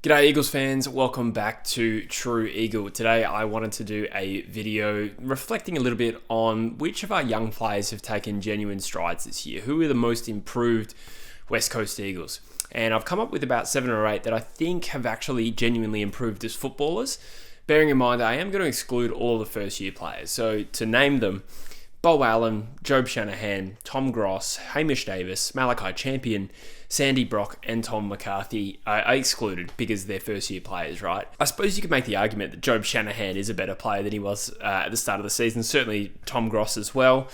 G'day Eagles fans, welcome back to True Eagle. Today I wanted to do a video reflecting a little bit on which of our young players have taken genuine strides this year. Who are the most improved West Coast Eagles? And I've come up with about 7 or 8 that I think have actually genuinely improved as footballers, bearing in mind that I am going to exclude all the first year players. So to name them, Bo Allen, Job Shanahan, Tom Gross, Hamish Davis, Malachi Champion, Sandy Brock, and Tom McCarthy I excluded because they're first-year players, right? I suppose you could make the argument that Job Shanahan is a better player than he was at the start of the season. Certainly Tom Gross as well.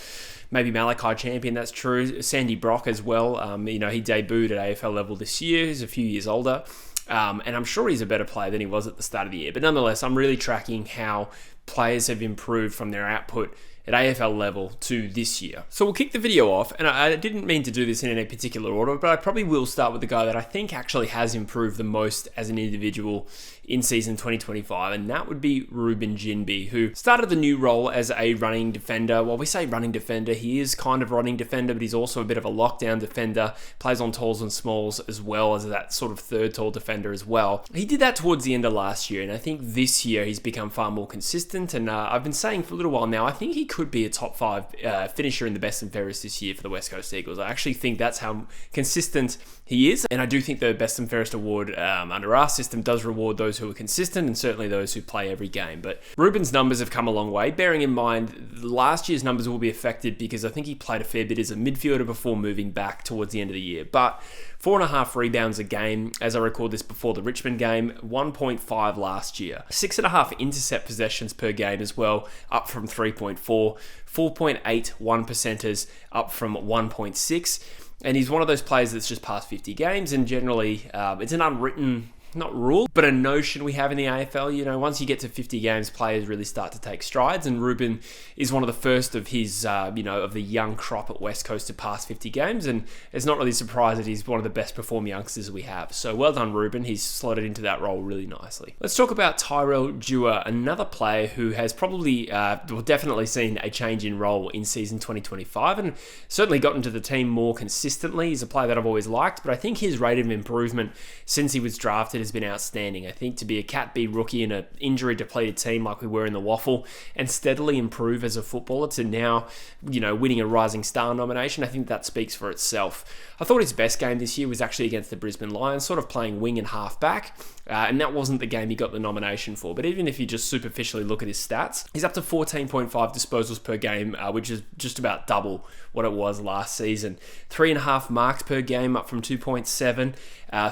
Maybe Malachi Champion, that's true. Sandy Brock as well. He debuted at AFL level this year. He's a few years older. And I'm sure he's a better player than he was at the start of the year. But nonetheless, I'm really tracking how players have improved from their output at AFL level to this year. So we'll kick the video off, and I didn't mean to do this in any particular order, but I probably will start with the guy that I think actually has improved the most as an individual in season 2025, and that would be Reuben Jinby, who started the new role as a running defender. Well, we say running defender, he is kind of running defender, but he's also a bit of a lockdown defender, plays on talls and smalls as well as that sort of third tall defender as well. He did that towards the end of last year, and I think this year he's become far more consistent, and I've been saying for a little while now, I think he could be a top 5 finisher in the best and fairest this year for the West Coast Eagles. I actually think that's how consistent he is, and I do think the best and fairest award under our system does reward those who are consistent and certainly those who play every game. But Reuben's numbers have come a long way, bearing in mind last year's numbers will be affected because I think he played a fair bit as a midfielder before moving back towards the end of the year. But 4.5 rebounds a game, as I record this before the Richmond game, 1.5 last year. 6.5 intercept possessions per game as well, up from 3.4. 4.8 1%ers, up from 1.6. And he's one of those players that's just past 50 games, and generally it's an unwritten, not rule, but a notion we have in the AFL. You know, once you get to 50 games, players really start to take strides, and Reuben is one of the first of his, of the young crop at West Coast to pass 50 games, and it's not really surprised that he's one of the best performing youngsters we have. So well done, Reuben. He's slotted into that role really nicely. Let's talk about Tyrell Darling, another player who has probably, definitely seen a change in role in season 2025, and certainly gotten to the team more consistently. He's a player that I've always liked, but I think his rate of improvement since he was drafted has been outstanding. I think to be a Cat B rookie in an injury-depleted team like we were in the Waffle and steadily improve as a footballer to now, winning a Rising Star nomination, I think that speaks for itself. I thought his best game this year was actually against the Brisbane Lions, sort of playing wing and half back, and that wasn't the game he got the nomination for. But even if you just superficially look at his stats, he's up to 14.5 disposals per game, which is just about double what it was last season. 3.5 marks per game, up from 2.7.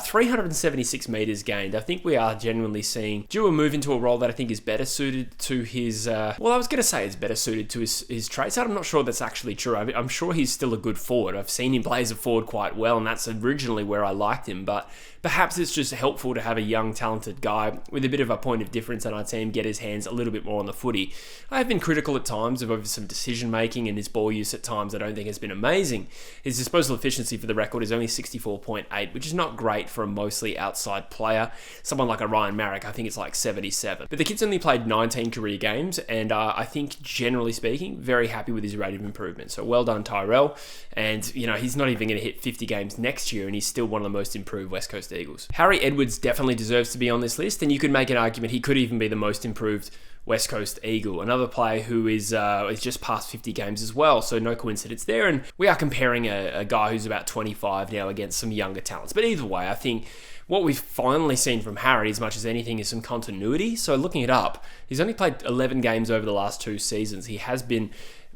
376 metres gained. I think we are genuinely seeing Dewar move into a role that I think is better suited to his, I was going to say it's better suited to his traits. I'm not sure that's actually true. I'm sure he's still a good forward. I've seen him play as a forward quite well, and that's originally where I liked him, but perhaps it's just helpful to have a young, talented guy with a bit of a point of difference on our team get his hands a little bit more on the footy. I have been critical at times of some decision-making and his ball use at times I don't think has been amazing. His disposal efficiency for the record is only 64.8, which is not great for a mostly outside player. Someone like a Ryan Marik, I think it's like 77. But the kid's only played 19 career games, and I think, generally speaking, very happy with his rate of improvement. So well done, Tyrell. And, he's not even going to hit 50 games next year, and he's still one of the most improved West Coast Eagles. Harry Edwards definitely deserves to be on this list, and you could make an argument he could even be the most improved West Coast Eagle. Another player who is just past 50 games as well, so no coincidence there. And we are comparing a guy who's about 25 now against some younger talents. But either way, I think what we've finally seen from Harry, as much as anything, is some continuity. So looking it up, he's only played 11 games over the last 2 seasons. He has been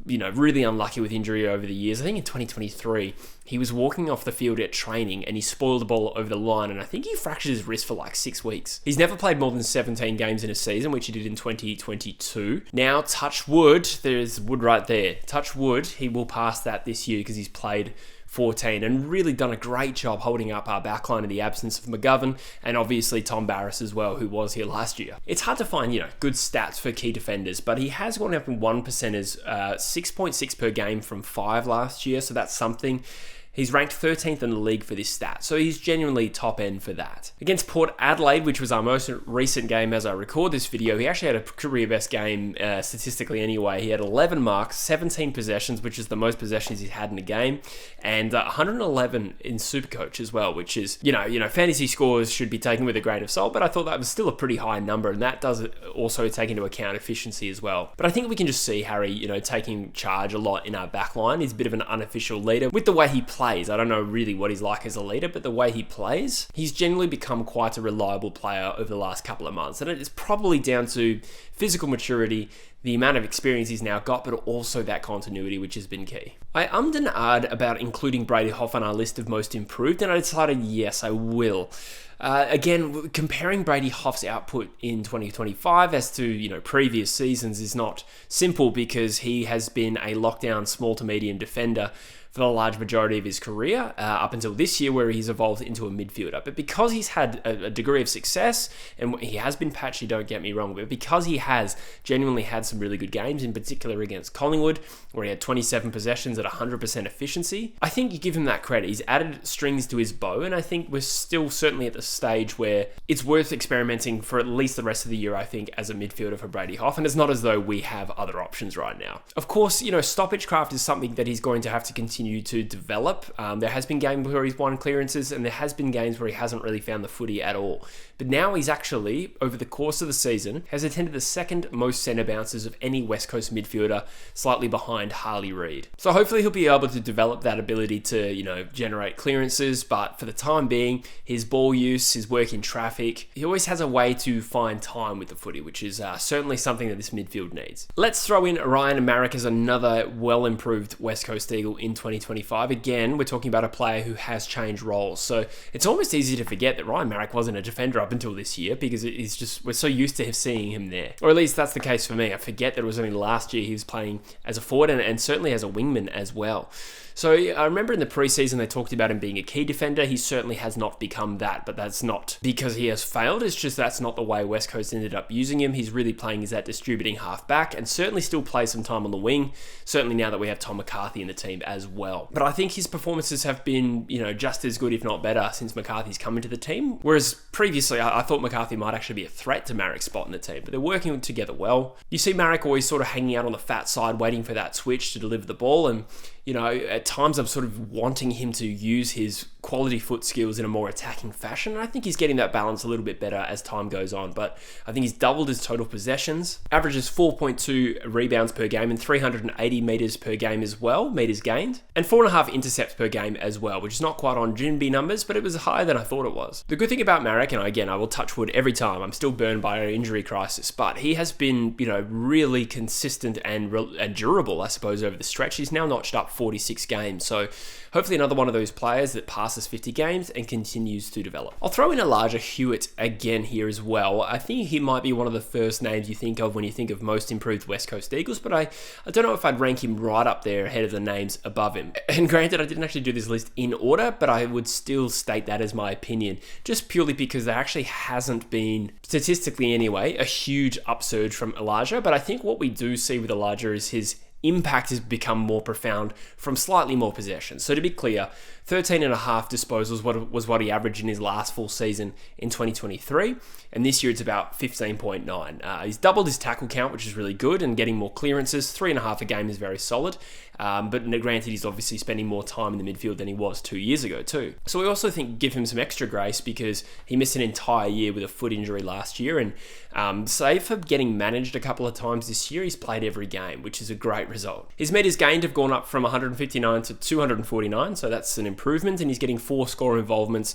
really unlucky with injury over the years. I think in 2023, he was walking off the field at training and he spoiled the ball over the line, and I think he fractured his wrist for like 6 weeks. He's never played more than 17 games in a season, which he did in 2022. Now, touch wood, there's wood right there. Touch wood, he will pass that this year because he's played 14 and really done a great job holding up our backline in the absence of McGovern and obviously Tom Barras as well, who was here last year. It's hard to find, good stats for key defenders, but he has gone up in 1%ers, 6.6 per game from 5 last year, so that's something. He's ranked 13th in the league for this stat, so he's genuinely top end for that. Against Port Adelaide, which was our most recent game as I record this video, he actually had a career best game statistically anyway. He had 11 marks, 17 possessions, which is the most possessions he's had in a game, and 111 in Supercoach as well, which is, fantasy scores should be taken with a grain of salt, but I thought that was still a pretty high number, and that does also take into account efficiency as well. But I think we can just see Harry, taking charge a lot in our backline. He's a bit of an unofficial leader with the way he plays. I don't know really what he's like as a leader, but the way he plays, he's generally become quite a reliable player over the last couple of months, and it is probably down to physical maturity, the amount of experience he's now got, but also that continuity, which has been key. I ummed and ahed about including Brady Hoff on our list of most improved, and I decided, yes, I will. Again, comparing Brady Hoff's output in 2025 as to, previous seasons is not simple because he has been a lockdown small to medium defender for the large majority of his career, up until this year where he's evolved into a midfielder. But because he's had a degree of success, and he has been patchy, don't get me wrong, but because he has genuinely had some really good games, in particular against Collingwood, where he had 27 possessions at 100% efficiency, I think you give him that credit. He's added strings to his bow, and I think we're still certainly at the stage where it's worth experimenting for at least the rest of the year, I think, as a midfielder for Brady Hoff, and it's not as though we have other options right now. Of course, stoppage craft is something that he's going to have to continue to develop. There has been games where he's won clearances, and there has been games where he hasn't really found the footy at all. But now he's actually, over the course of the season, has attended the second most centre bounces of any West Coast midfielder, slightly behind Harley Reid. So hopefully he'll be able to develop that ability to, generate clearances, but for the time being, his ball use, his work in traffic, he always has a way to find time with the footy, which is certainly something that this midfield needs. Let's throw in Ryan Marik as another well-improved West Coast Eagle in 2025. Again, we're talking about a player who has changed roles, so it's almost easy to forget that Ryan Marik wasn't a defender up until this year because we're so used to seeing him there. Or at least that's the case for me. I forget that it was only last year he was playing as a forward and certainly as a wingman as well. So I remember in the preseason they talked about him being a key defender. He certainly has not become that, but that's not because he has failed. It's just that's not the way West Coast ended up using him. He's really playing as that distributing half-back and certainly still plays some time on the wing, certainly now that we have Tom McCarthy in the team as well. But I think his performances have been, just as good, if not better, since McCarthy's come into the team. Whereas previously, I thought McCarthy might actually be a threat to Marik's spot in the team, but they're working together well. You see Marik always sort of hanging out on the fat side, waiting for that switch to deliver the ball, and at times I'm sort of wanting him to use his quality foot skills in a more attacking fashion. And I think he's getting that balance a little bit better as time goes on. But I think he's doubled his total possessions, averages 4.2 rebounds per game and 380 meters per game as well, meters gained, and 4.5 intercepts per game as well, which is not quite on Jinby numbers, but it was higher than I thought it was. The good thing about Marik, and again, I will touch wood every time, I'm still burned by an injury crisis, but he has been, really consistent and durable, I suppose, over the stretch. He's now notched up 46 games. So hopefully another one of those players that passes 50 games and continues to develop. I'll throw in Elijah Huitt again here as well. I think he might be one of the first names you think of when you think of most improved West Coast Eagles, but I don't know if I'd rank him right up there ahead of the names above him. And granted, I didn't actually do this list in order, but I would still state that as my opinion, just purely because there actually hasn't been, statistically anyway, a huge upsurge from Elijah. But I think what we do see with Elijah is his impact has become more profound from slightly more possessions. So to be clear, 13.5 disposals was what he averaged in his last full season in 2023, and this year it's about 15.9. He's doubled his tackle count, which is really good, and getting more clearances. 3.5 a game is very solid, but granted, he's obviously spending more time in the midfield than he was 2 years ago too. So we also think give him some extra grace because he missed an entire year with a foot injury last year, and save for getting managed a couple of times this year, he's played every game, which is a great result. His meters gained have gone up from 159 to 249, so that's an improvement, and he's getting 4 score involvements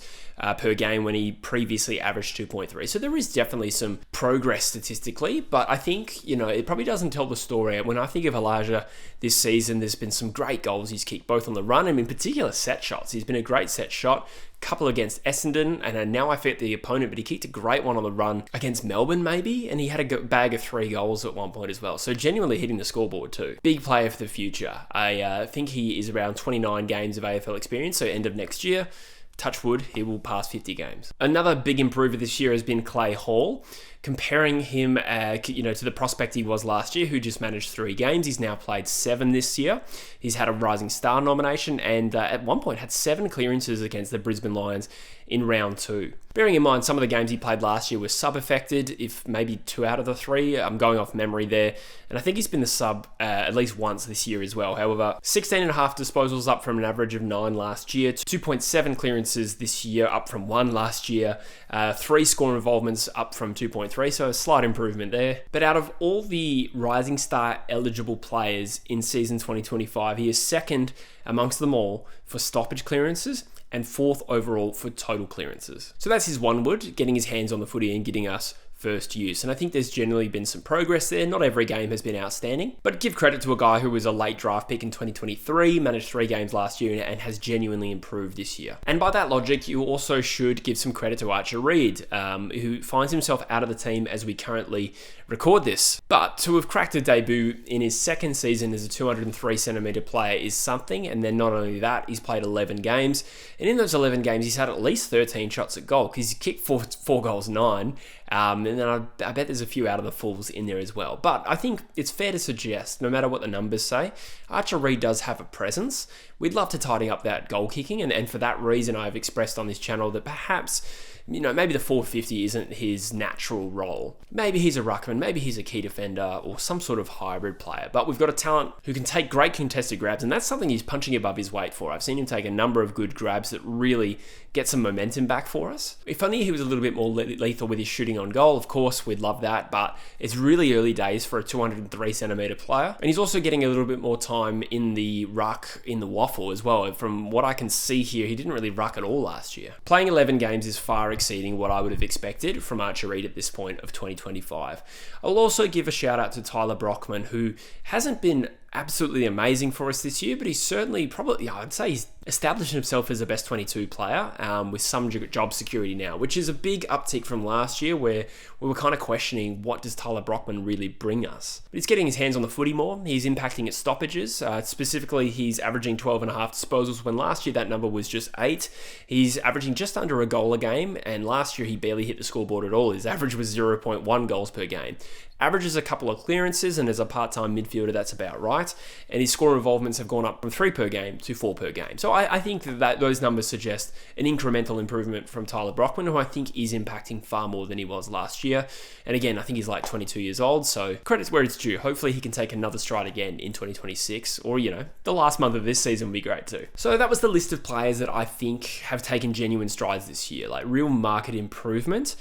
per game when he previously averaged 2.3. So there is definitely some progress statistically, but I think, it probably doesn't tell the story. When I think of Elijah this season, there's been some great goals he's kicked, both on the run and in particular set shots. He's been a great set shot. Couple against Essendon, and now I forget the opponent, but he kicked a great one on the run against Melbourne maybe, and he had a bag of 3 goals at one point as well. So genuinely hitting the scoreboard too. Big player for the future. I think he is around 29 games of AFL experience, so end of next year. touch wood, he will pass 50 games. Another big improver this year has been Klay Hall. Comparing him, to the prospect he was last year, who just managed 3 games. He's now played 7 this year. He's had a Rising Star nomination and at one point had 7 clearances against the Brisbane Lions in round 2. Bearing in mind some of the games he played last year were sub-affected, if maybe 2 out of the 3. I'm going off memory there. And I think he's been the sub at least once this year as well. However, 16.5 disposals up from an average of 9 last year. 2.7 clearances this year up from 1 last year. 3 score involvements up from 2.3, so a slight improvement there. But out of all the Rising Star eligible players in season 2025, he is second amongst them all for stoppage clearances and 4th overall for total clearances. So that's his one wood, getting his hands on the footy and getting us first use. And I think there's generally been some progress there. Not every game has been outstanding, but give credit to a guy who was a late draft pick in 2023, managed 3 games last year and has genuinely improved this year. And by that logic, you also should give some credit to Archer Reid, who finds himself out of the team as we currently record this. But to have cracked a debut in his second season as a 203 centimetre player is something. And then not only that, he's played 11 games. And in those 11 games, he's had at least 13 shots at goal because he's kicked 4 goals, 9. And then I bet there's a few out of the fulls in there as well. But I think it's fair to suggest, no matter what the numbers say, Archer Reid does have a presence. We'd love to tidy up that goal kicking. And for that reason, I've expressed on this channel that perhaps, maybe the 450 isn't his natural role. Maybe he's a ruckman, maybe he's a key defender or some sort of hybrid player. But we've got a talent who can take great contested grabs, and that's something he's punching above his weight for. I've seen him take a number of good grabs that really get some momentum back for us. If only he was a little bit more lethal with his shooting on goal, of course, we'd love that, but it's really early days for a 203 centimetre player. And he's also getting a little bit more time in the ruck, in the waffle as well. From what I can see here, he didn't really ruck at all last year. Playing 11 games is far exceeding what I would have expected from Archer Reid at this point of 2025. I'll also give a shout out to Tyler Brockman, who hasn't been absolutely amazing for us this year, but he's certainly I'd say he's established himself as a best 22 player with some job security now, which is a big uptick from last year where we were kind of questioning what does Tyler Brockman really bring us. But he's getting his hands on the footy more. He's impacting at stoppages. Specifically, he's averaging 12.5 disposals when last year that number was just 8. He's averaging just under a goal a game, and last year he barely hit the scoreboard at all. His average was 0.1 goals per game. Averages a couple of clearances, and as a part-time midfielder, that's about right. And his score involvements have gone up from 3 per game to 4 per game. So I think that those numbers suggest an incremental improvement from Tyler Brockman, who I think is impacting far more than he was last year. And again, I think he's like 22 years old, so credit's where it's due. Hopefully he can take another stride again in 2026, or, the last month of this season would be great too. So that was the list of players that I think have taken genuine strides this year, like real market improvement.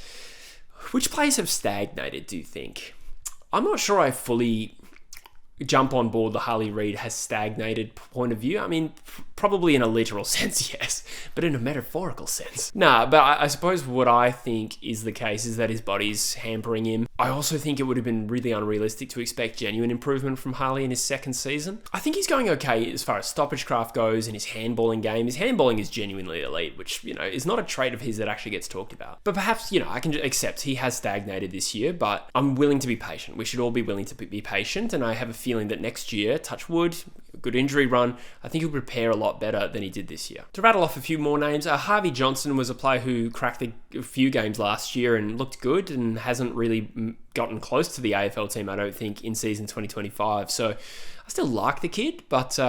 Which players have stagnated, do you think? I'm not sure I fully jump on board the Harley Reid has stagnated point of view. I mean, probably in a literal sense, yes, but in a metaphorical sense. Nah, but I suppose what I think is the case is that his body's hampering him. I also think it would have been really unrealistic to expect genuine improvement from Harley in his second season. I think he's going okay as far as stoppage craft goes and his handballing game. His handballing is genuinely elite, which, is not a trait of his that actually gets talked about. But perhaps, I can accept he has stagnated this year, but I'm willing to be patient. We should all be willing to be patient, and I have a feeling that next year, touch wood, good injury run, I think he'll prepare a lot better than he did this year. To rattle off a few more names, Harvey Johnson was a player who cracked a few games last year and looked good and hasn't really gotten close to the AFL team, I don't think, in season 2025. So I still like the kid, but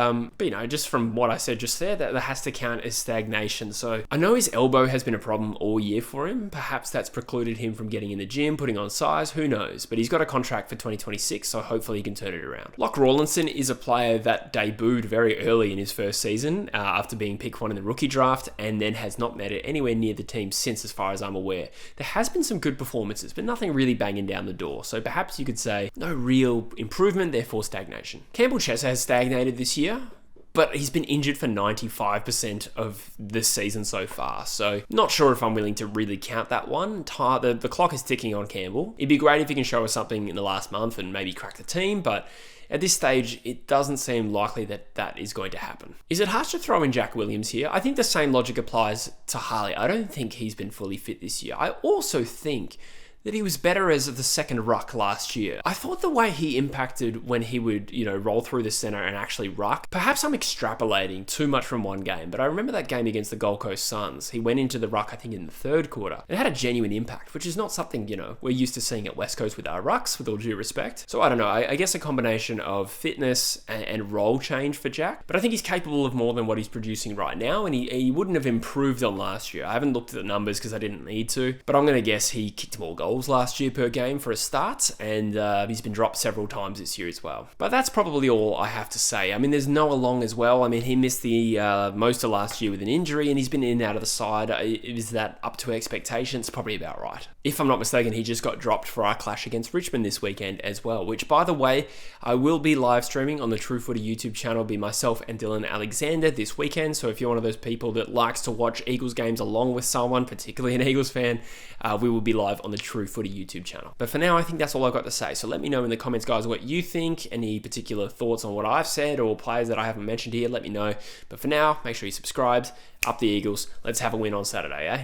just from what I said just there, that has to count as stagnation. So I know his elbow has been a problem all year for him. Perhaps that's precluded him from getting in the gym, putting on size, who knows? But he's got a contract for 2026, so hopefully he can turn it around. Locke Rawlinson is a player that debuted very early in his first season after being picked 1 in the rookie draft, and then has not made it anywhere near the team since, as far as I'm aware. There has been some good performances, but nothing really banging down the door. So perhaps you could say no real improvement, therefore stagnation. Campbell Chesser has stagnated this year, but he's been injured for 95% of this season so far. So not sure if I'm willing to really count that one. The clock is ticking on Campbell. It'd be great if he can show us something in the last month and maybe crack the team, but at this stage, it doesn't seem likely that is going to happen. Is it harsh to throw in Jack Williams here? I think the same logic applies to Harley. I don't think he's been fully fit this year. I also think that he was better as the second ruck last year. I thought the way he impacted when he would, roll through the center and actually ruck, perhaps I'm extrapolating too much from one game, but I remember that game against the Gold Coast Suns. He went into the ruck, I think, in the third quarter. It had a genuine impact, which is not something, we're used to seeing at West Coast with our rucks, with all due respect. So I don't know, I guess a combination of fitness and role change for Jack, but I think he's capable of more than what he's producing right now, and he wouldn't have improved on last year. I haven't looked at the numbers because I didn't need to, but I'm going to guess he kicked more goals last year per game for a start, and he's been dropped several times this year as well. But that's probably all I have to say. I mean, there's Noah Long as well. I mean, he missed the most of last year with an injury, and he's been in and out of the side. Is that up to expectations? Probably about right. If I'm not mistaken, he just got dropped for our clash against Richmond this weekend as well, which, by the way, I will be live streaming on the True Footy YouTube channel. It'll be myself and Dylan Alexander this weekend, so if you're one of those people that likes to watch Eagles games along with someone, particularly an Eagles fan, we will be live on the True Footy YouTube channel. But for now, I think that's all I've got to say, so let me know in the comments, guys, what you think. Any particular thoughts on what I've said or players that I haven't mentioned here, let me know. But for now, make sure you subscribe. Up the Eagles. Let's have a win on Saturday, eh?